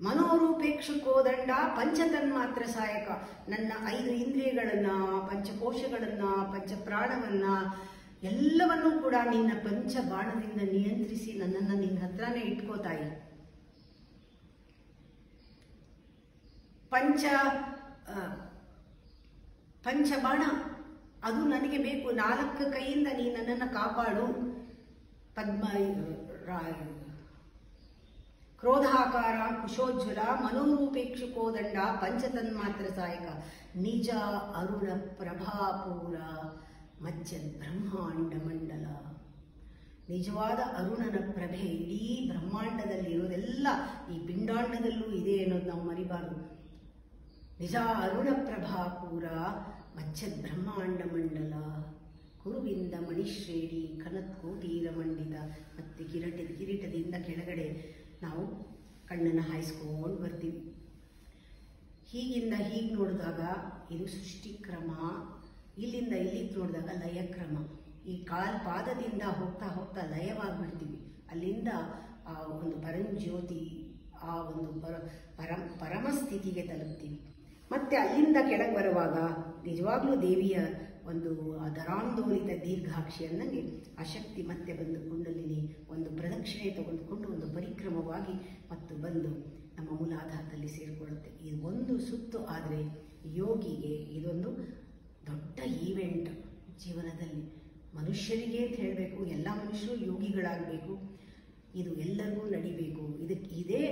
ಮನೋರೂಪೇಕ್ಷ ಕೋದಂಡ ಪಂಚತನ್ಮಾತ್ರ ಸಹಾಯಕ. ನನ್ನ 5 ಇಂದ್ರಿಯಗಳನ್ನ, ಪಂಚಕೋಶಗಳನ್ನ, ಪಂಚಪ್ರಾಣವನ್ನ ಎಲ್ಲವನ್ನೂ ಕೂಡ ನಿನ್ನ ಪಂಚ ಬಾಣದಿಂದ ನಿಯಂತ್ರಿಸಿ ನನ್ನನ್ನು ನಿನ್ನ ಹತ್ರನೇ ಇಟ್ಕೋತಾಯಿ. ಪಂಚಬಾಣ ಅದು ನನಗೆ ಬೇಕು. 4 ಕೈಯಿಂದ ನೀ ನನ್ನನ್ನು ಕಾಪಾಡು. ಕ್ರೋಧಾಕಾರ ಕುಶೋಜ್ವಲ ಮನೋರೂಪೇಕ್ಷ ಕೋದಂಡ ಪಂಚತನ್ಮಾತ್ರ ಸಹಾಯಕ ನಿಜ ಅರುಣ ಪ್ರಭಾಪೂರ ಮಜ್ಜದ್ ಬ್ರಹ್ಮಾಂಡ ಮಂಡಲ. ನಿಜವಾದ ಅರುಣನ ಪ್ರಭೆ ಇಡೀ ಬ್ರಹ್ಮಾಂಡದಲ್ಲಿ ಇರೋದೆಲ್ಲ ಈ ಪಿಂಡಾಂಡದಲ್ಲೂ ಇದೆ ಅನ್ನೋದು ನಾವು ಮರಿಬಾರದು. ನಿಜ ಅರುಣ ಪ್ರಭಾಪೂರ ಮಜ್ಜದ್ ಬ್ರಹ್ಮಾಂಡ ಮಂಡಲ ಕುರುವಿಂದ ಮಣಿಶ್ರೇಣಿ ಕನತ್ಕೋಟೀರ ಮಂಡಿತ. ಮತ್ತೆ ಕಿರೀಟದಿಂದ ಕೆಳಗಡೆ ನಾವು ಕಣ್ಣನ್ನು ಹಾಯಿಸ್ಕೊಂಡು ಬರ್ತೀವಿ. ಹೀಗಿಂದ ಹೀಗೆ ನೋಡಿದಾಗ ಇದು ಸೃಷ್ಟಿಕ್ರಮ, ಇಲ್ಲಿಂದ ಇಲ್ಲಿಗೆ ನೋಡಿದಾಗ ಲಯಕ್ರಮ. ಈ ಪಾದದಿಂದ ಹೋಗ್ತಾ ಹೋಗ್ತಾ ಲಯವಾಗಿಬಿಡ್ತೀವಿ. ಅಲ್ಲಿಂದ ಆ ಒಂದು ಪರಂಜ್ಯೋತಿ, ಆ ಒಂದು ಪರಮಸ್ಥಿತಿಗೆ ತಲುಪ್ತೀವಿ. ಮತ್ತೆ ಅಲ್ಲಿಂದ ಕೆಳಗೆ ಬರುವಾಗ ನಿಜವಾಗ್ಲೂ ದೇವಿಯ ಒಂದು ದರಾಂದೋಲಿತ ದೀರ್ಘಾಕ್ಷಿ ಅನ್ನಂಗೆ ಆ ಶಕ್ತಿ ಮತ್ತೆ ಬಂದು ಕುಂಡಲಿನಿ ಒಂದು ಪ್ರದಕ್ಷಿಣೆ ತೆಗೆದುಕೊಂಡು ಒಂದು ಪರಿಕ್ರಮವಾಗಿ ಮತ್ತು ಬಂದು ನಮ್ಮ ಮೂಲಾಧಾರದಲ್ಲಿ ಸೇರಿಕೊಳ್ಳುತ್ತೆ. ಇದು ಒಂದು ಸುತ್ತು ಆದರೆ ಯೋಗಿಗೆ ಇದೊಂದು ದೊಡ್ಡ ಈವೆಂಟ್ ಜೀವನದಲ್ಲಿ. ಮನುಷ್ಯರಿಗೆ ಅಂತ ಹೇಳಬೇಕು, ಎಲ್ಲ ಮನುಷ್ಯರು ಯೋಗಿಗಳಾಗಬೇಕು. ಇದು ಎಲ್ಲರಿಗೂ ನಡಿಬೇಕು. ಇದೇ